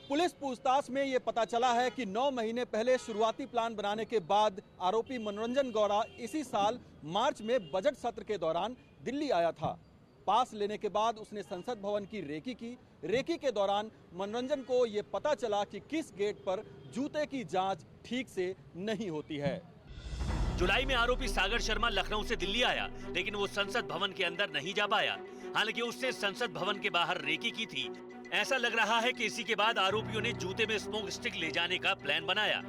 Police पूछताछ में ये पता चला है कि 9 महीने पहले शुरुआती प्लान बनाने के बाद आरोपी मनोरंजन गौड़ा इसी साल मार्च में बजट सत्र के दौरान दिल्ली आया था। पास लेने के बाद उसने संसद भवन की रेकी की। रेकी के दौरान मनोरंजन को ये पता चला कि किस गेट पर जूते की जांच ठीक से नहीं होती है। जुलाई में आरोपी सागर शर्मा लखनऊ से दिल्ली आया, लेकिन वो संसद भवन के अंदर नहीं जा पाया। हालांकि उसने संसद भवन के बाहर रेकी की थी। ऐसा लग रहा है कि इसी के बाद आरोपियों ने जूते में स्मोक स्टिक ले जाने का प्लान बनाया।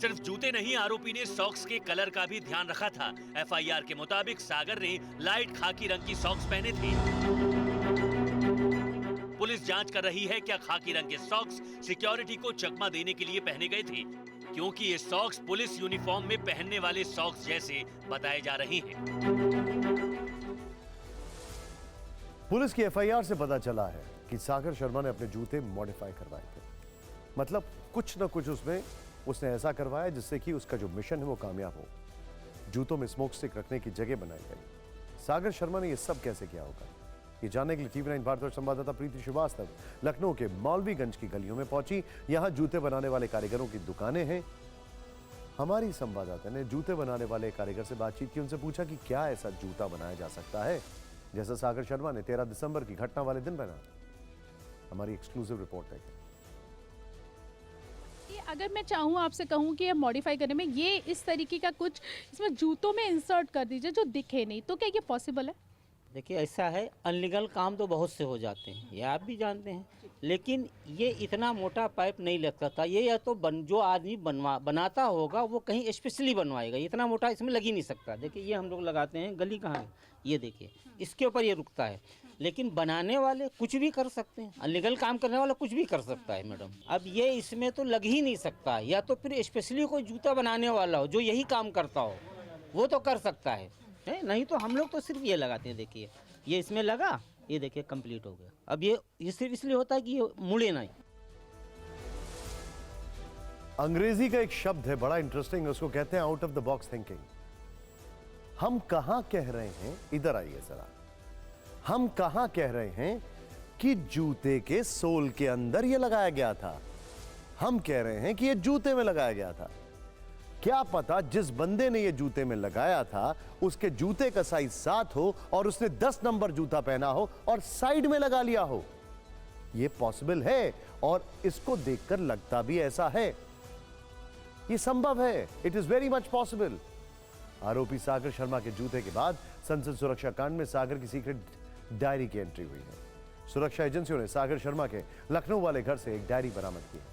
सिर्फ जूते नहीं, आरोपी ने सॉक्स के कलर का भी ध्यान रखा था। एफआईआर के मुताबिक सागर ने लाइट खाकी रंग की सॉक्स पहने थे। पुलिस जांच कर रही है क्या खाकी रंग के सॉक्स सिक्योरिटी को चकमा देने के लिए पहने गए थे, क्योंकि ये सॉक्स पुलिस यूनिफॉर्म में पहनने वाले सॉक्स जैसे बताए जा रहे हैं। पुलिस की एफआईआर से पता चला है कि सागर शर्मा ने अपने जूते मॉडिफाई करवाए थे। मतलब कुछ न कुछ उसमें उसने ऐसा करवाया जिससे कि उसका जो मिशन है वो कामयाब हो। जूतों में स्मोक स्टिक रखने की जगह बनाई गई। सागर शर्मा ने ये सब कैसे किया होगा, ये जानने के लिए टीवी 9 भारतवर्ष संवाददाता प्रीति श्रीवास्तव लखनऊ के मौलवीगंज की गलियों में पहुंची। यहां जूते बनाने वाले कारीगरों की दुकानें हैं। हमारी संवाददाता ने जूते बनाने वाले कारीगर से बातचीत की, उनसे पूछा कि क्या ऐसा जूता बनाया जा सकता है जैसा सागर शर्मा ने 13 दिसंबर की घटना वाले दिन पहना। हमारी एक्सक्लूसिव रिपोर्ट है। अगर मैं चाहूँ आपसे कहूँ कि ये मॉडिफाई करने में ये इस तरीके का कुछ इसमें जूतों में इंसर्ट कर दीजिए जो दिखे नहीं, तो क्या ये पॉसिबल है? देखिए ऐसा है, अनलीगल काम तो बहुत से हो जाते हैं, ये आप भी जानते हैं, लेकिन ये इतना मोटा पाइप नहीं लगता था। ये या तो जो आदमी बनाता होगा वो कहीं स्पेशली बनवाएगा, इतना मोटा इसमें लग ही नहीं सकता। देखिए ये हम लोग लगाते हैं, गली कहाँ है ये देखिए, इसके ऊपर ये रुकता है। लेकिन बनाने वाले कुछ भी कर सकते हैं, अनलीगल काम करने वाला कुछ भी कर सकता है मैडम। अब ये इसमें तो लग ही नहीं सकता, या तो फिर स्पेशली कोई जूता बनाने वाला हो जो यही काम करता हो वो तो कर सकता है, नहीं तो हम लोग तो सिर्फ ये लगाते हैं। देखिए ये इसमें लगा, ये देखिए कंप्लीट हो गया। अब ये सिर्फ इसलिए होता है कि ये मुड़े नहीं। अंग्रेजी का एक शब्द है बड़ा इंटरेस्टिंग, उसको कहते हैं out of the box thinking. हम कहां कह रहे हैं, इधर आइए जरा, हम कहां कह रहे हैं कि जूते के सोल के अंदर ये लगाया गया था। हम कह रहे हैं कि ये जूते में लगाया गया था। क्या पता जिस बंदे ने ये जूते में लगाया था उसके जूते का साइज 7 हो और उसने 10 नंबर जूता पहना हो और साइड में लगा लिया हो। ये पॉसिबल है और इसको देखकर लगता भी ऐसा है। ये संभव है, it is very much possible. आरोपी सागर शर्मा के जूते के बाद संसद सुरक्षा कांड में सागर की सीक्रेट डायरी की एंट्री हुई है। सुरक्षा एजेंसियों ने सागर शर्मा के लखनऊ वाले घर से एक डायरी बरामद की है।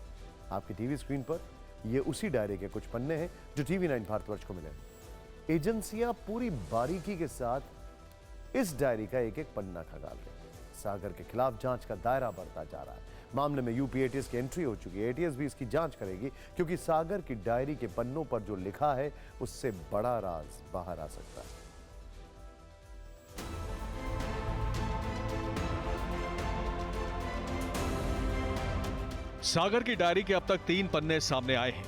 आपकी टीवी स्क्रीन पर ये उसी डायरी के कुछ पन्ने हैं जो टीवी 9 भारतवर्ष को मिले। एजेंसियां पूरी बारीकी के साथ इस डायरी का एक एक पन्ना खंगाल रही हैं। सागर के खिलाफ जांच का दायरा बढ़ता जा रहा है। मामले में यूपी एटीएस की एंट्री हो चुकी है। एटीएस भी इसकी जांच करेगी, क्योंकि सागर की डायरी के पन्नों पर जो लिखा है उससे बड़ा राज बाहर आ सकता है। सागर की डायरी के अब तक 3 पन्ने सामने आए हैं।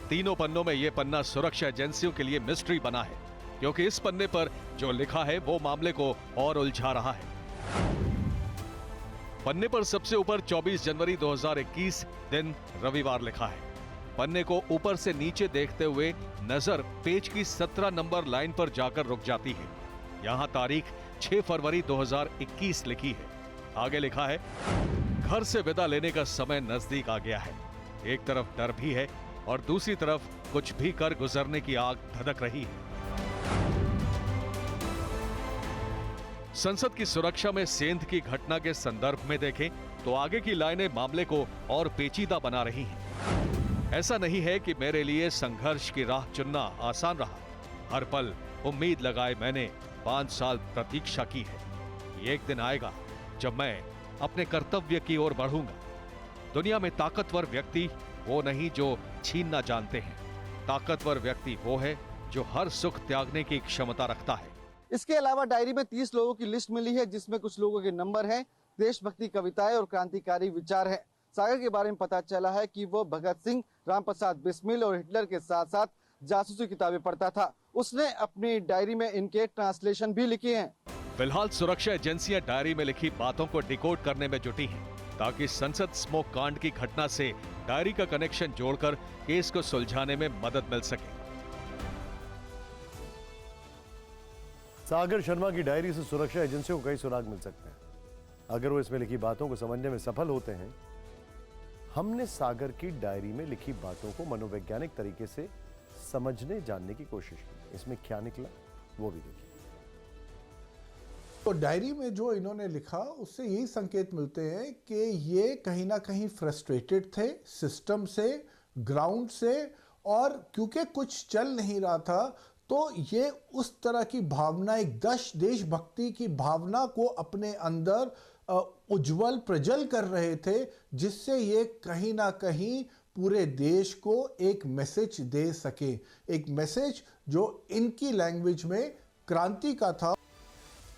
तीनों पन्नों में यह पन्ना सुरक्षा एजेंसियों के लिए मिस्ट्री बना है, क्योंकि इस पन्ने पर जो लिखा है वो मामले को और उलझा रहा है। पन्ने पर सबसे ऊपर 24 जनवरी 2021 दिन रविवार लिखा है। पन्ने को ऊपर से नीचे देखते हुए नजर पेज की 17 नंबर लाइन पर जाकर रुक जाती है। यहां तारीख 6 फरवरी 2021 लिखी है। आगे लिखा है, घर से विदा लेने का समय नजदीक आ गया है। एक तरफ डर भी है और दूसरी तरफ कुछ भी कर गुजरने की आग धधक रही है। संसद की सुरक्षा में सेंध की घटना के संदर्भ में देखें तो आगे की लाइनें मामले को और पेचीदा बना रही हैं। ऐसा नहीं है कि मेरे लिए संघर्ष की राह चुनना आसान रहा। हर पल उम्मीद लगाए मैंने 5 साल प्रतीक्षा की है। ये एक दिन आएगा जब मैं अपने कर्तव्य की ओर बढ़ूंगा। दुनिया में ताकतवर व्यक्ति वो नहीं जो छीनना जानते हैं। ताकतवर व्यक्ति वो है जो हर सुख त्यागने की क्षमता रखता है। इसके अलावा डायरी में 30 लोगों की लिस्ट मिली है, जिसमें कुछ लोगों के नंबर हैं, देशभक्ति कविताएं और क्रांतिकारी विचार हैं। सागर के बारे में पता चला है कि वो भगत सिंह, रामप्रसाद बिस्मिल और हिटलर के साथ साथ जासूसी किताबें पढ़ता था। उसने अपनी डायरी में इनके ट्रांसलेशन भी लिखे हैं। फिलहाल सुरक्षा एजेंसियां डायरी में लिखी बातों को डिकोड करने में जुटी हैं। ताकि संसद स्मोक कांड की घटना से डायरी का कनेक्शन जोड़कर केस को सुलझाने में मदद मिल सके। सागर शर्मा की डायरी से सुरक्षा एजेंसियों को कई सुराग मिल सकते हैं अगर वो इसमें लिखी बातों को समझने में सफल होते हैं। हमने सागर की डायरी में लिखी बातों को मनोवैज्ञानिक तरीके से समझने जानने की कोशिश की। इसमें क्या निकला वो भी देखिए। तो डायरी में जो इन्होंने लिखा उससे यही संकेत मिलते हैं कि ये कहीं ना कहीं फ्रस्ट्रेटेड थे सिस्टम से, ग्राउंड से, और क्योंकि कुछ चल नहीं रहा था तो ये उस तरह की भावना, एक देशभक्ति की भावना को अपने अंदर उज्जवल प्रज्वल कर रहे थे, जिससे ये कहीं ना कहीं पूरे देश को एक मैसेज दे सके, एक मैसेज जो इनकी लैंग्वेज में क्रांति का था।